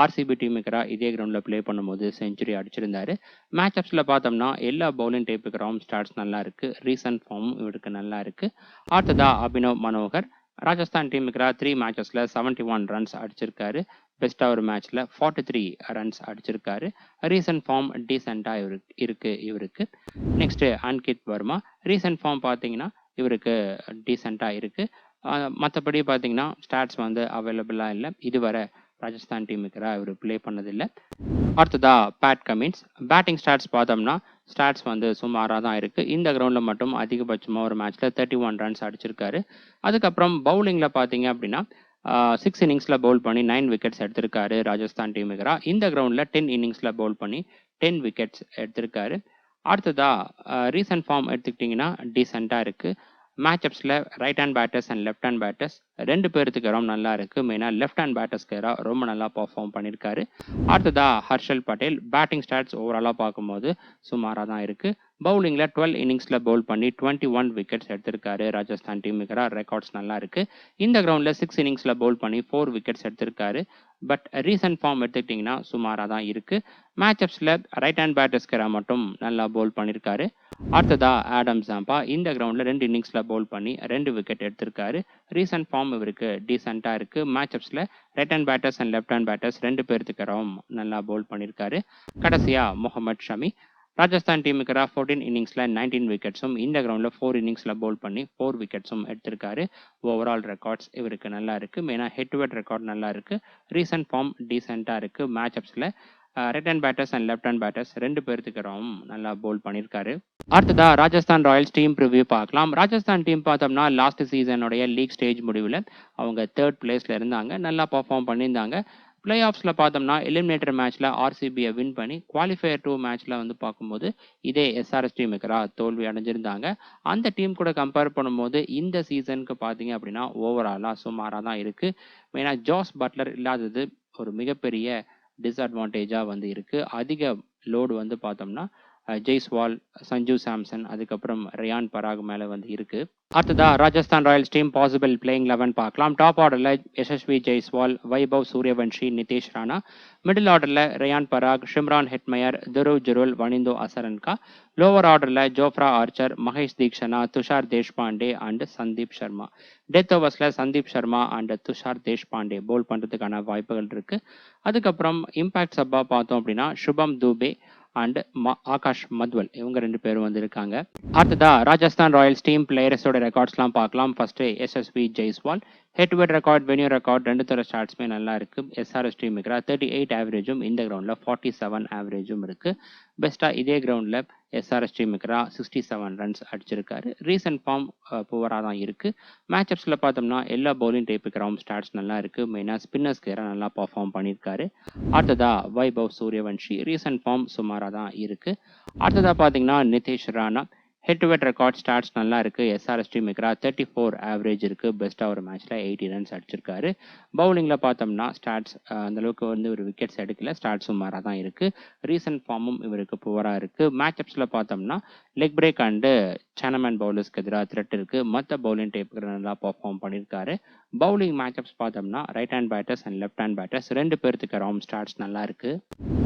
ஆர்சிபி டீமுக்கு இதே கிரவுண்டில் ப்ளே பண்ணும்போது செஞ்சுரி அடிச்சிருந்தாரு. மேட்சப்ஸில் பார்த்தோம்னா எல்லா பவுலிங் டைப்புக்கு ஸ்டாட்ஸ் நல்லா இருக்குது. ரீசன்ட் ஃபார்மும் இவருக்கு நல்லா இருக்குது. அடுத்ததா அபினவ் மனோகர். ராஜஸ்தான் டீமுக்கு 3 மேட்சஸில் 71 ரன்ஸ் அடிச்சிருக்காரு. பெஸ்ட் ஓவர் மேட்ச்சில் 43 ரன்ஸ் அடிச்சிருக்காரு. ரீசன்ட் ஃபார்ம் டீசெண்டாக இவருக்கு. Next Ankit Varma. Recent form பார்த்தீங்கன்னா இவருக்கு டீசெண்டாக இருக்கு. மற்றபடி பார்த்தீங்கன்னா ஸ்டாட்ஸ் வந்து அவைலபிளாக இல்லை. இதுவரை ராஜஸ்தான் டீமுக்கு இவர் ப்ளே பண்ணதில்லை. அடுத்ததா பேட் கமின்ஸ். பேட்டிங் ஸ்டாட்ஸ் பார்த்தோம்னா ஸ்டாட்ஸ் வந்து சுமாராக தான் இருக்குது. இந்த கிரவுண்டில் மட்டும் அதிகபட்சமாக ஒரு மேட்ச்சில் 31 ரன்ஸ் அடிச்சிருக்காரு. அதுக்கப்புறம் பவுலிங்கில் பார்த்தீங்க அப்படின்னா 6 இன்னிங்ஸில் பவுல் பண்ணி 9 விக்கெட்ஸ் எடுத்திருக்காரு ராஜஸ்தான் டீமுக்கு. இந்த கிரவுண்டில் 10 இன்னிங்ஸில் பவுல் பண்ணி 10 விக்கெட்ஸ் எடுத்திருக்காரு. அடுத்ததா ரீசன்ட் ஃபார்ம் எடுத்துக்கிட்டிங்கன்னா டீசெண்டாக இருக்குது. மேட்சப்ஸில் right hand batters and left hand batters ரெண்டு பேர்த்துக்கு ரொம்ப நல்லா இருக்குது. மெயினாக லெஃப்ட் ஹேண்ட் பேட்டர்ஸ்க்கு ரொம்ப நல்லா பர்ஃபார்ம் பண்ணியிருக்காரு. அடுத்ததாக ஹர்ஷல் பட்டேல் பேட்டிங் ஸ்டாட்ஸ் ஓவராலாக பார்க்கும்போது சுமாராக தான் இருக்குது. பவுலிங்கில் 12 இன்னிங்ஸில் பவுல் பண்ணி 21 விக்கெட்ஸ் எடுத்திருக்காரு. ராஜஸ்தான் டீமுக்கு ரெக்கார்ட்ஸ் நல்லா இருக்குது. இந்த கிரவுண்டில் 6 இன்னிங்ஸில் பவுல் பண்ணி 4 விக்கெட்ஸ் எடுத்திருக்காரு. பட் ரீசன்ட் ஃபார்ம் எடுத்துக்கிட்டிங்கன்னா சுமாராக தான் இருக்குது. மேட்சப்ஸில் ரைட் ஹேண்ட் பேட்டர்ஸ்க்கு மட்டும் நல்லா பவுல் பண்ணியிருக்காரு. அடுத்ததா ஆடம் ஜாம்பா இந்த கிரவுண்டில் 2 இன்னிங்ஸில் பவுல் பண்ணி 2 விக்கெட் எடுத்திருக்காரு. ரீசன்ட் ஃபார்ம் இவருக்கு டீசெண்டாக இருக்குது. மேட்சப்ஸில் right hand batters and left hand batters ரெண்டு பேர்த்துக்கு நல்லா பவுல் பண்ணியிருக்காரு. கடைசியாக முகமது ஷமி ராஜஸ்தான் டீமுக்கு 14 இன்னிங்ஸில் 19 விக்கெட்ஸும் இந்த கிரவுண்டில் 4 இன்னிங்ஸில் பவுல் பண்ணி 4 விக்கெட்ஸும் எடுத்திருக்காரு. ஓவரால் ரெக்கார்ட்ஸ் இவருக்கு நல்லா இருக்குது. மெயினாக ஹெட் டு ஹெட் ரெக்கார்ட் நல்லா இருக்குது. ரீசன்ட் ஃபார்ம் டீசெண்டாக இருக்குது. மேட்சப்ஸில் right hand batters and left hand batters ரெண்டு பேர்த்துக்கு நல்லா பவுல் பண்ணியிருக்காரு. அடுத்ததா ராஜஸ்தான் ராயல்ஸ் டீம் ப்ரிவ்யூ பார்க்கலாம். ராஜஸ்தான் டீம் பார்த்தோம்னா லாஸ்ட் சீசனுடைய லீக் ஸ்டேஜ் முடிவில் அவங்க 3rd பிளேஸில் இருந்தாங்க. நல்லா பர்ஃபார்ம் பண்ணியிருந்தாங்க. பிளே ஆஃப்ஸில் பார்த்தோம்னா எலிமினேட்டர் மேட்ச்சில் ஆர்சிபியை வின் பண்ணி குவாலிஃபயர் 2 மேட்ச்சில் பார்க்கும்போது இதே எஸ்ஆர்எஸ் டீமுக்கு தோல்வி அடைஞ்சிருந்தாங்க. அந்த டீம் கூட கம்பேர் பண்ணும்போது இந்த சீசனுக்கு பார்த்தீங்க அப்படின்னா ஓவராலாக சுமாராக தான் இருக்குது. மெயினாக ஜோஸ் பட்லர் இல்லாதது ஒரு மிகப்பெரிய டிஸ்அட்வான்டேஜாக இருக்குது. அதிக லோடு பார்த்தோம்னா ஜெய்ஸ்வால், சஞ்சு சாம்சன், அதுக்கப்புறம் ரயான் பராக் மேலே இருக்குது. அடுத்ததா Rajasthan Royals team possible playing 11 பார்க்கலாம். டாப் ஆர்டரில் யசஸ்வி ஜெய்ஸ்வால், வைபவ் சூரியவன்ஷி, நிதிஷ் ராணா. மிடில் ஆர்டரில் Riyan Parag, Shimron Hetmyer, Dhruv Jurel, Wanindu Hasaranga. Lower ஆர்டரில் Jofra Archer, Maheesh Theekshana, Tushar Deshpande and Sandeep Sharma. Death ஓவர்ஸில் சந்தீப் சர்மா அண்ட் துஷார் தேஷ்பாண்டே பவுல் பண்ணுறதுக்கான வாய்ப்புகள் இருக்குது. அதுக்கப்புறம் இம்பாக்ட் சப்பா பார்த்தோம் அப்படின்னா சுபம் தூபே அண்ட் ஆகாஷ் மத்வல் இவங்க ரெண்டு பேரும் இருக்காங்க. அடுத்ததா ராஜஸ்தான் ராயல்ஸ் டீம் பிளேயர்ஸோட ரெக்கார்ட்ஸ்லாம் பார்க்கலாம். ஃபர்ஸ்ட் எஸ்எஸ்வி Jaiswal head to head record, venue record ரெண்டு தர ஸ்டாட்ஸுமே நல்லா இருக்கு. எஸ்ஆர்எஸ் டீமுக்கு 38 ஆவரேஜும் இந்த கிரவுண்டில் 47 ஆவரேஜும் இருக்கு. பெஸ்ட்டாக இதே கிரவுண்டில் எஸ்ஆர்எஸ் டீமுக்கு 67 ரன்ஸ் அடிச்சிருக்காரு. ரீசன்ட் ஃபார்ம் புவராக தான் இருக்குது. மேட்சப்ஸில் பார்த்தோம்னா எல்லா பவுலிங் டைப்புக்கு ஸ்டாட்ஸ் நல்லா இருக்குது. மெயினாக ஸ்பின்னர்ஸ்க்கு நல்லா பர்ஃபார்ம் பண்ணியிருக்காரு. அடுத்ததா வைபவ் சூரியவன்ஷி ரீசன்ட் ஃபார்ம் சுமாராக தான் இருக்குது. அடுத்ததாக பார்த்தீங்கன்னா Nitish Rana head to head record stats நல்லா இருக்குது. எஸ்ஆர்எஸ் டீமுக்கு 34 ஆவரேஜ் இருக்குது. பெஸ்ட்டாக ஒரு மேட்ச்சில் 80 ரன்ஸ் அடிச்சிருக்காரு. பவுலிங்கில் பார்த்தோம்னா ஸ்டாட்ஸ் அந்தளவுக்கு ஒரு விக்கெட்ஸ் எடுக்கல. ஸ்டாட்ஸ் சுமாராக தான் இருக்குது. ரீசன்ட் ஃபார்மும் இவருக்கு புவராக இருக்குது. மேட்சப்ஸில் பார்த்தோம்னா லெக் பிரேக் அண்டு சேனமேன் பவுலர்ஸ்க்கு எதிராக த்ரெட் இருக்குது. மற்ற பவுலிங் டைப்புக்கு நல்லா பர்ஃபார்ம் பண்ணியிருக்காரு. பவுலிங் மேட்சப்ஸ் பார்த்தோம்னா right hand batters and left hand batters ரெண்டு பேர்த்துக்கு ஸ்டாட்ஸ் நல்லா இருக்குது.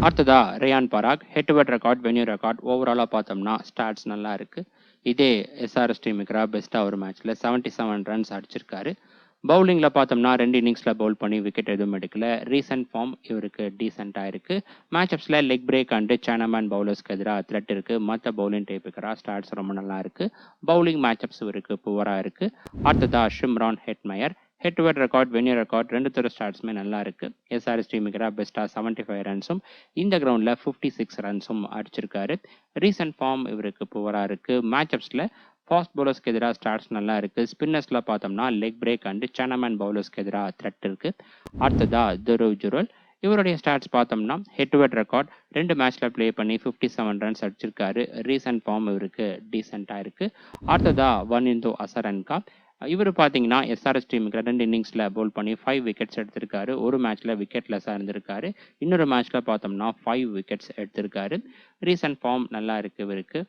அடுத்ததா Riyan Parag head to head record, venue record ஓவராலாக பார்த்தோம்னா ஸ்டாட்ஸ் நல்லா இருக்குது. இதே எஸ்ஆர்எஸ் டீமுக்கு பெஸ்ட்டாக ஒரு மேட்ச்சில் 77 ரன்ஸ் அடிச்சிருக்காரு. பவுலிங்கில் பார்த்தோம்னா 2 இன்னிங்ஸில் பவுல் பண்ணி விக்கெட் எதுவும் எடுக்கல. ரீசன்ட் ஃபார்ம் இவருக்கு டீசெண்டாக இருக்குது. மேட்சப்ஸில் லெக் பிரேக் அண்டு சேனமேன் பவுலர்ஸ்க்கு எதிராக த்ரெட் இருக்குது. மற்ற பவுலிங் டைப்புக்கு ஸ்டாட்ஸ் ரொம்ப நல்லா இருக்குது. பவுலிங் மேட்சப்ஸ் இவருக்கு புவராக இருக்குது. அடுத்ததா ஷிம்ரான் Hetmyer head to head record, venue record ரெண்டு தர ஸ்டாட்ஸுமே நல்லா இருக்குது. எஸ்ஆர்எஸ் டீமுக்கு பெஸ்ட்டாக 75 ரன்ஸும் இந்த கிரவுண்டில் 56 ரன்ஸும் அடிச்சிருக்காரு. ரீசன்ட் ஃபார்ம் இவருக்கு புவராக இருக்குது. மேட்சப்ஸில் ஃபாஸ்ட் பவுலர்ஸ்க்கு எதிராக ஸ்டாட்ஸ் நல்லா இருக்குது. ஸ்பின்னர்ஸில் பார்த்தோம்னா லெக் பிரேக் அண்டு சேனமேன் பவுலர்ஸ்க்கு எதிராக த்ரெட் இருக்குது. அடுத்ததா துருவ் ஜுருல் இவருடைய ஸ்டாட்ஸ் பார்த்தோம்னா ஹெட் டு ஹெட் ரெக்கார்ட் 2 மேட்ச்சில் ப்ளே பண்ணி 57 ரன்ஸ் அடிச்சிருக்காரு. ரீசன்ட் ஃபார்ம் இவருக்கு டீசெண்டாக இருக்குது. அடுத்ததா வனிந்தோ அசரன்கா இவர் பார்த்தீங்கன்னா எஸ்ஆர்எஸ் டீமுக்கு 2 இன்னிங்ஸில் பவுல் பண்ணி 5 விக்கெட்ஸ் எடுத்திருக்காரு. ஒரு மேட்ச்சில் விக்கெட்லெஸ்ஸாக இருந்திருக்காரு. இன்னொரு மேட்ச்சில் பார்த்தோம்னா 5 விக்கெட்ஸ் எடுத்திருக்காரு. ரீசன்ட் ஃபார்ம் நல்லா இருக்குது இவருக்கு.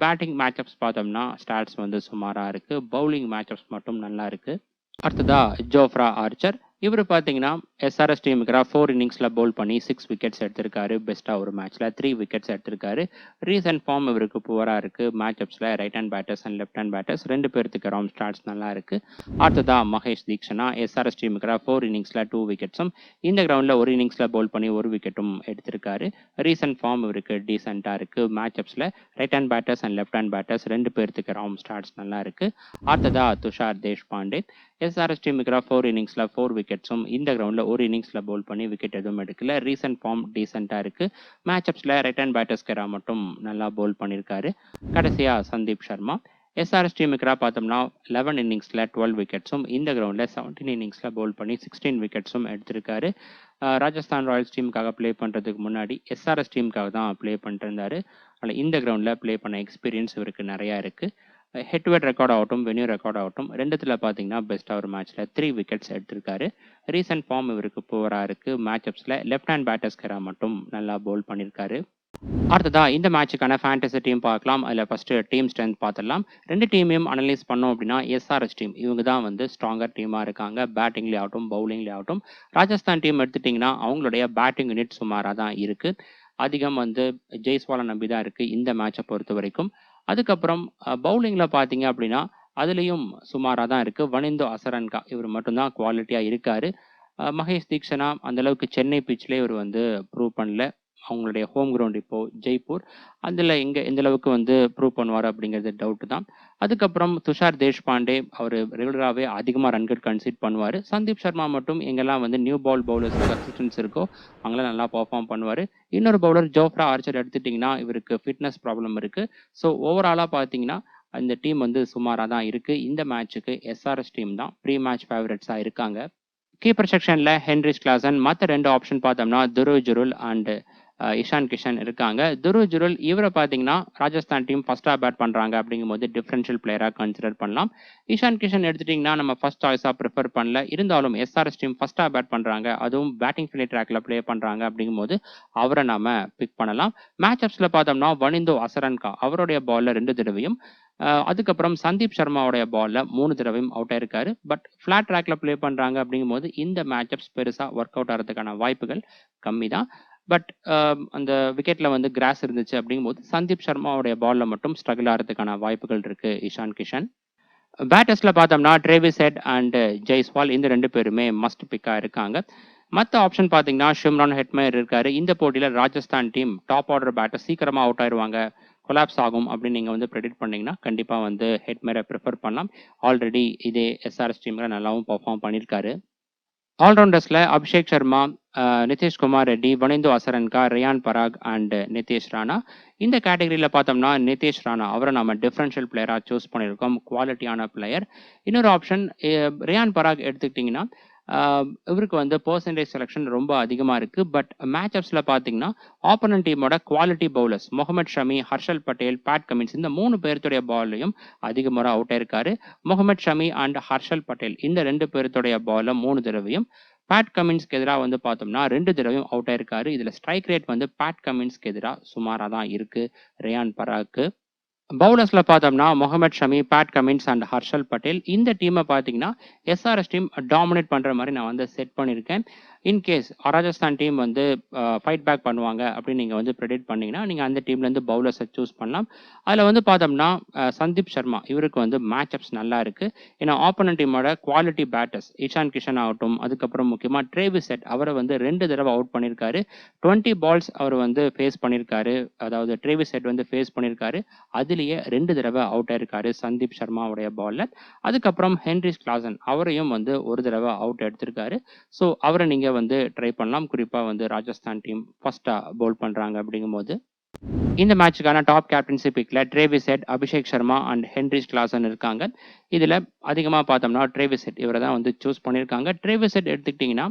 பேட்டிங் மேட்சப்ஸ் பார்த்தோம்னா ஸ்டாட்ஸ் சுமாராக இருக்குது. பவுலிங் மேட்சப்ஸ் மட்டும் நல்லா இருக்குது. அடுத்ததா ஜோஃப்ரா ஆர்ச்சர் இவர் பார்த்தீங்கன்னா எஸ்ஆர்எஸ் டீமுக்கு 4 இன்னிங்ஸில் பவுல் பண்ணி 6 விக்கெட்ஸ் எடுத்திருக்காரு. பெஸ்ட்டாக ஒரு மேட்ச்சில் 3 விக்கெட்ஸ் எடுத்திருக்காரு. ரீசன்ட் ஃபார்ம் இவருக்கு புவராக இருக்குது. மேட்சப்ஸில் right hand batters and left hand batters ரெண்டு பேர்த்துக்கு ஸ்டாட்ஸ் நல்லா இருக்குது. அடுத்ததா மகேஷ் தீக்ஷனா எஸ்ஆர்எஸ் டீமுக்கு 4 இன்னிங்ஸில் 2 விக்கெட்ஸும் இந்த கிரவுண்டில் ஒரு இன்னிங்ஸில் பவுல் பண்ணி 1 விக்கெட்டும் எடுத்திருக்காரு. ரீசன்ட் ஃபார்ம் இவருக்கு டீசெண்டாக இருக்குது. மேட்சப்ஸில் right hand batters and left hand batters ரெண்டு பேர்த்துக்கு ஸ்டாட்ஸ் நல்லா இருக்குது. அடுத்ததா துஷார் தேஷ்பாண்டே எஸ்ஆர்எஸ் டீமுக்கு 4 இன்னிங்ஸில் 4 விக்கெட்ஸும் இந்த கிரவுண்டில் ஒரு இன்னிங்ஸில் பவுல் பண்ணி விக்கெட் எதுவும் எடுக்கல. ரீசன்ட் ஃபார்ம் டீசெண்டாக இருக்குது. மேட்சப்ஸில் ரைட் ஹேண்ட் பேட்டர்ஸ்க்கு மட்டும் நல்லா பவுல் பண்ணியிருக்காரு. கடைசியாக சந்தீப் சர்மா எஸ்ஆர்எஸ் டீமுக்கு பார்த்தோம்னா 11 இன்னிங்ஸில் 12 விக்கெட்ஸும் இந்த கிரவுண்டில் 17 இன்னிங்ஸில் பவுல் பண்ணி 16 விக்கெட்ஸும் எடுத்திருக்காரு. ராஜஸ்தான் ராயல்ஸ் டீமுக்காக ப்ளே பண்ணுறதுக்கு முன்னாடி எஸ்ஆர்எஸ் டீமுக்காக தான் ப்ளே பண்ணிட்டு இருந்தார். அதில் இந்த கிரவுண்டில் ப்ளே பண்ண எக்ஸ்பீரியன்ஸ் இவருக்கு நிறையா இருக்குது. ஹெட் டு ஹெட் ரெக்கார்ட் ஆகட்டும், வென்யூ ரெக்கார்ட் ஆகட்டும், ரெண்டுத்துல பார்த்தீங்கன்னா பெஸ்ட்டாக ஒரு மேட்ச்ல 3 விக்கெட்ஸ் எடுத்திருக்காரு. ரீசன்ட் ஃபார்ம் இவருக்கு புவரா இருக்கு. மேட்சப்ஸ்ல லெஃப்ட் ஹேண்ட் பேட்டர்ஸ்கரா மட்டும் நல்லா பவுல் பண்ணியிருக்காரு. அடுத்ததா இந்த மேட்சுக்கான ஃபேண்டசி டீம் பார்க்கலாம். அதில் ஃபர்ஸ்ட் டீம் ஸ்ட்ரென்த் பார்த்துடலாம். ரெண்டு டீமையும் அனலைஸ் பண்ணோம் அப்படின்னா எஸ்ஆர்எஸ் டீம் இவங்க தான் வந்து ஸ்ட்ராங்கர் டீமாக இருக்காங்க. பேட்டிங்லேயே ஆகட்டும், பவுலிங்லேயே ஆகட்டும். ராஜஸ்தான் டீம் எடுத்துட்டிங்கன்னா அவங்களுடைய பேட்டிங் யூனிட் சுமாராக தான் இருக்குது. அதிகம் வந்து ஜெய்ஸ்வாலை நம்பி தான் இருக்குது இந்த மேட்சை பொறுத்த வரைக்கும். அதுக்கப்புறம் பவுலிங்கில் பார்த்தீங்க அப்படின்னா அதுலேயும் சுமாராக தான் இருக்குது. வனிந்தோ அசரன்கா இவர் மட்டும்தான் குவாலிட்டியாக இருக்கார். மகேஷ் தீக்ஷனா அந்தளவுக்கு சென்னை பிச்சில் இவர் வந்து ப்ரூவ் பண்ணல. அவங்களுடைய ஹோம் கிரவுண்ட் இப்போது ஜெய்ப்பூர். அதில் எந்த அளவுக்கு வந்து ப்ரூவ் பண்ணுவார் அப்படிங்கிறது டவுட்டு தான். அதுக்கப்புறம் துஷார் தேஷ்பாண்டே அவர் ரெகுலராகவே அதிகமாக ரன்கள் கன்சீட் பண்ணுவார். சந்தீப் சர்மா மட்டும் எங்கெல்லாம் வந்து நியூ பால் பவுலர்ஸ் கன்சிஸ்டன்ஸ் இருக்கோ அவங்களாம் நல்லா பர்ஃபார்ம் பண்ணுவார். இன்னொரு பவுலர் ஜோஃப்ரா ஆர்ச்சர் எடுத்துட்டிங்கன்னா இவருக்கு ஃபிட்னஸ் ப்ராப்ளம் இருக்குது. ஸோ ஓவராலாக பார்த்தீங்கன்னா இந்த டீம் வந்து சுமாராக தான் இருக்குது. இந்த மேட்சுக்கு எஸ்ஆர்எஸ் டீம் தான் ப்ரீ மேட்ச் ஃபேவரட்ஸாக இருக்காங்க. கீப்பர் செக்ஷனில் ஹென்ரிச் கிளாசன். மற்ற ரெண்டு ஆப்ஷன் பார்த்தோம்னா துருவ் ஜுருல் அண்ட் இஷான் கிஷன் இருக்காங்க. துருவ் ஜுருல் இவரை பார்த்தீங்கன்னா ராஜஸ்தான் டீம் ஃபர்ஸ்டாக பேட் பண்ணுறாங்க அப்படிங்கும்போது டிஃபரன்ஷியல் பிளேயராக கன்சிடர் பண்ணலாம். இஷான் கிஷன் எடுத்துட்டிங்கன்னா நம்ம ஃபர்ஸ்ட் சாய்ஸாக ப்ரிஃபர் பண்ணல. இருந்தாலும் எஸ்ஆர்எஸ் டீம் ஃபர்ஸ்டாக பேட் பண்ணுறாங்க, அதுவும் பேட்டிங் ஃபிலி ட்ராக்ல ப்ளே பண்ணுறாங்க அப்படிங்கும்போது அவரை நாம பிக் பண்ணலாம். மேட்சப்ஸில் பார்த்தோம்னா வனிந்தோ அசரன்கா அவருடைய பாலில் 2 தடவையும், அதுக்கப்புறம் சந்தீப் சர்மாவுடைய பாலில் 3 தடவையும் அவுட் ஆயிருக்காரு. பட் ஃபிளாட் ட்ராக்ல ப்ளே பண்ணுறாங்க அப்படிங்கும்போது இந்த மேட்சப்ஸ் பெருசாக ஒர்க் அவுட் ஆகிறதுக்கான வாய்ப்புகள் கம்மி தான். பட் அந்த விக்கெட்டில் வந்து கிராஸ் இருந்துச்சு அப்படிங்கும்போது சந்தீப் சர்மாவுடைய பாலில் மட்டும் ஸ்ட்ரகிள் ஆகிறதுக்கான வாய்ப்புகள் இருக்குது இஷான் கிஷன். பேட்டர்ஸில் பார்த்தோம்னா ட்ரேவிஸ் ஹெட் அண்ட் ஜெய்ஸ்வால் இந்த 2 பேருமே மஸ்ட் பிக்காக இருக்காங்க. மற்ற ஆப்ஷன் பார்த்தீங்கன்னா ஷிம்ரான் ஹெட்மயர் இருக்காரு. இந்த போட்டியில் Rajasthan team top order batter சீக்கிரமாக அவுட் ஆயிடுவாங்க, கொலாப்ஸ் ஆகும் அப்படின்னு நீங்கள் வந்து ப்ரெடிக்ட் பண்ணிங்கன்னா கண்டிப்பாக வந்து ஹெட்மயரை ப்ரிஃபர் பண்ணலாம். ஆல்ரெடி இதே எஸ்ஆர்எஸ் டீமில் நல்லாவும் பர்ஃபார்ம் பண்ணியிருக்காரு. ஆல்ரவுண்டர்ஸில் அபிஷேக் சர்மா, நிதிஷ் குமார் ரெட்டி, வனிந்தோ அசரன்கா, ரியான் பராக் அண்ட் நிதேஷ் ராணா. இந்த கேட்டகரியில் பார்த்தோம்னா நிதேஷ் ராணா அவரை நம்ம டிஃபரன்ஷியல் பிளேயராக சூஸ் பண்ணியிருக்கோம். குவாலிட்டியான பிளேயர். இன்னொரு ஆப்ஷன் ரியான் பராக் எடுத்துக்கிட்டிங்கன்னா இவருக்கு வந்து பர்சன்டேஜ் செலெக்ஷன் ரொம்ப அதிகமாக இருக்குது. பட் மேட்சப்ஸில் பார்த்தீங்கன்னா ஆப்போனன்ட் டீமோட quality bowlers Mohammed Shami, Harshal Patel, Pat Cummins இந்த 3 பேர்த்துடைய பால்லையும் அதிக முறை அவுட் ஆயிருக்காரு. முகமது ஷமி அண்ட் ஹர்ஷல் பட்டேல் இந்த 2 பேர்த்துடைய பாலில் 3 தடவையும், பேட் கமின்ஸ்க்கு எதிராக வந்து பார்த்தோம்னா 2 தடவையும் அவுட் ஆயிருக்காரு. இதில் ஸ்ட்ரைக் ரேட் வந்து பேட் கமின்ஸ்க்கு எதிராக சுமாராக தான் இருக்குது ரியான் பராக்கு. பவுலர்ஸில் பார்த்தோம்னா Mohammed Shami, Pat Cummins and Harshal Patel இந்த டீமை பார்த்தீங்கன்னா எஸ்ஆர்எஸ் டீம் டாமினேட் பண்ணுற மாதிரி நான் வந்து செட் பண்ணியிருக்கேன். இன்கேஸ் ராஜஸ்தான் டீம் வந்து ஃபைட் பேக் பண்ணுவாங்க அப்படின்னு நீங்கள் வந்து ப்ரெடிக்ட் பண்ணிங்கன்னா நீங்கள் அந்த டீம்லேருந்து பவுலர்ஸை சூஸ் பண்ணலாம். அதில் வந்து பார்த்தோம்னா சந்தீப் சர்மா இவருக்கு வந்து மேட்சப்ஸ் நல்லா இருக்குது. ஏன்னா ஆப்போனன்ட் டீமோட குவாலிட்டி பேட்டர்ஸ் இஷான் கிஷன் ஆகட்டும், அதுக்கப்புறம் முக்கியமாக ட்ரேவிஸ் ஹெட் அவரை வந்து 2 தடவை அவுட் பண்ணியிருக்காரு. 20 பால்ஸ் அவர் வந்து ஃபேஸ் பண்ணியிருக்காரு. அதாவது ட்ரேவிஸ் ஹெட் வந்து ஃபேஸ் பண்ணியிருக்காரு. அதுலேயே 2 தடவை அவுட் ஆயிருக்காரு சந்தீப் சர்மாவுடைய பால்ல. அதுக்கப்புறம் ஹென்ரிச் கிளாசன் அவரையும் வந்து 1 தடவை அவுட் எடுத்திருக்காரு. ஸோ அவரை நீங்கள் வந்து ட்ரை பண்ணலாம். குறிப்பாக வந்து ராஜஸ்தான் டீம் ஃபர்ஸ்டாக பவுல் பண்ணுறாங்க அப்படிங்கும்போது. இந்த மேட்சுக்கான டாப் கேப்டன்சி பிக்ல Travis Head, Abhishek Sharma and Heinrich Klaasen இருக்காங்க. இதில் அதிகமாக பார்த்தோம்னா ட்ரேவிஸ் ஹெட் இவரை தான் வந்து சூஸ் பண்ணியிருக்காங்க. ட்ரேவிஸ் ஹெட் எடுத்துக்கிட்டிங்கன்னா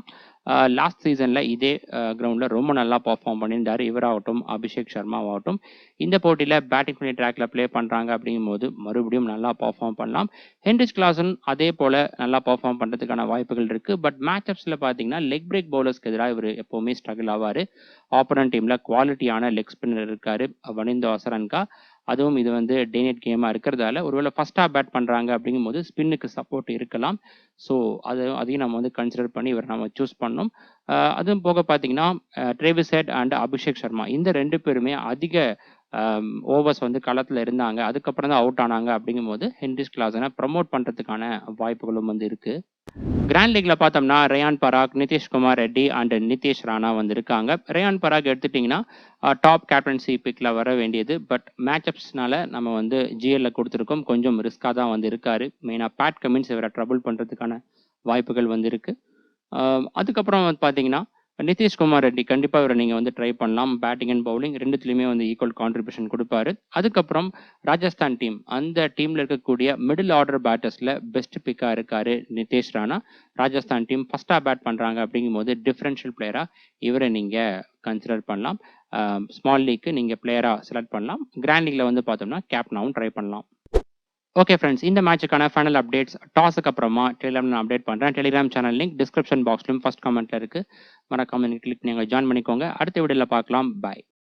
லாஸ்ட் சீசனில் இதே கிரவுண்டில் ரொம்ப நல்லா பர்ஃபார்ம் பண்ணியிருந்தார். இவராகட்டும் அபிஷேக் சர்மாவாகட்டும். இந்த போட்டியில் பேட்டிங் பண்ணி ட்ராக்ல ப்ளே பண்ணுறாங்க அப்படிங்கும்போது மறுபடியும் நல்லா பர்ஃபார்ம் பண்ணலாம். ஹென்ரிச் கிளாசன் அதே போல் நல்லா பர்ஃபார்ம் பண்ணுறதுக்கான வாய்ப்புகள் இருக்குது. பட் மேட்சப்ஸில் பார்த்தீங்கன்னா லெக் பிரேக் பவுலர்ஸ்க்கு எதிராக இவர் எப்போவுமே ஸ்ட்ரகிள் ஆவார். ஆப்போனன்ட் டீமில் குவாலிட்டியான லெக் ஸ்பின்னர் இருக்கார் வனிந்தோ அசரன்கா. அதுவும் இது வந்து டே நைட் கேமாக இருக்கிறதால ஒருவேளை ஃபர்ஸ்டாக பேட் பண்ணுறாங்க அப்படிங்கும்போது ஸ்பின்னுக்கு சப்போர்ட் இருக்கலாம். ஸோ அதையும் நம்ம வந்து கன்சிடர் பண்ணி இவர் நம்ம சூஸ் பண்ணோம். அதுவும் போக பார்த்தீங்கன்னா Travis head and Abhishek Sharma இந்த 2 பேருமே அதிக ஓவர்ஸ் வந்து களத்தில் இருந்தாங்க. அதுக்கப்புறம் தான் அவுட் ஆனாங்க அப்படிங்கும்போது ஹென்ரிச் கிளாசனை ப்ரமோட் பண்ணுறதுக்கான வாய்ப்புகளும் வந்து இருக்குது. கிராண்ட் லீக்ல பார்த்தோம்னா ரியான் பராக், நிதிஷ் குமார் ரெட்டி அண்ட் நிதேஷ் ராணா வந்து இருக்காங்க. ரியான் பராக் எடுத்துட்டிங்கன்னா டாப் கேப்டன்சி பிக்ல வர வேண்டியது. பட் மேட்சப்ஸ்னால நம்ம வந்து ஜிஎல்ல கொடுத்துருக்கோம். கொஞ்சம் ரிஸ்காக தான் வந்து இருக்காரு. மெயினாக பேட் கமின்ஸ் இவரை ட்ரபிள் பண்ணுறதுக்கான வாய்ப்புகள் வந்து இருக்கு. அதுக்கப்புறம் வந்து பார்த்தீங்கன்னா நிதிஷ்குமார் ரெட்டி கண்டிப்பாக இவரை நீங்கள் வந்து ட்ரை பண்ணலாம். பேட்டிங் அண்ட் பவுலிங் ரெண்டுத்துலையுமே வந்து ஈக்குவல் கான்ட்ரிபியூஷன் கொடுப்பாரு. அதுக்கப்புறம் ராஜஸ்தான் டீம் அந்த டீமில் இருக்கக்கூடிய மிடில் ஆர்டர் பேட்டர்ஸில் பெஸ்ட் பிக்காக இருக்காரு நிதேஷ் ராணா. ராஜஸ்தான் டீம் ஃபர்ஸ்டாக பேட் பண்ணுறாங்க அப்படிங்கும்போது டிஃப்ரென்ஷியல் பிளேயராக இவரை நீங்கள் கன்சிடர் பண்ணலாம். ஸ்மால் லீக்கு நீங்கள் பிளேயராக செலக்ட் பண்ணலாம். கிராண்ட் லீக்ல வந்து பார்த்தோம்னா கேப்டனாகவும் ட்ரை பண்ணலாம். ஓகே ஃப்ரெண்ட்ஸ், இந்த மேட்சுக்கான ஃபைனல் அப்டேட்ஸ் டாஸுக்கு அப்புறமா டெலிகிராம் நான் அப்டேட் பண்ணுறேன். டெலிகிராம் சேனல் லிங்க் டிஸ்கிரிப்ஷன் பாக்ஸ்லையும் ஃபர்ஸ்ட் கமெண்ட்டில் இருக்குது. மறக்காம கிளிக் நீங்கள் ஜாயின் பண்ணிக்கோங்க. அடுத்த வீடியோவில் பார்க்கலாம். பாய்.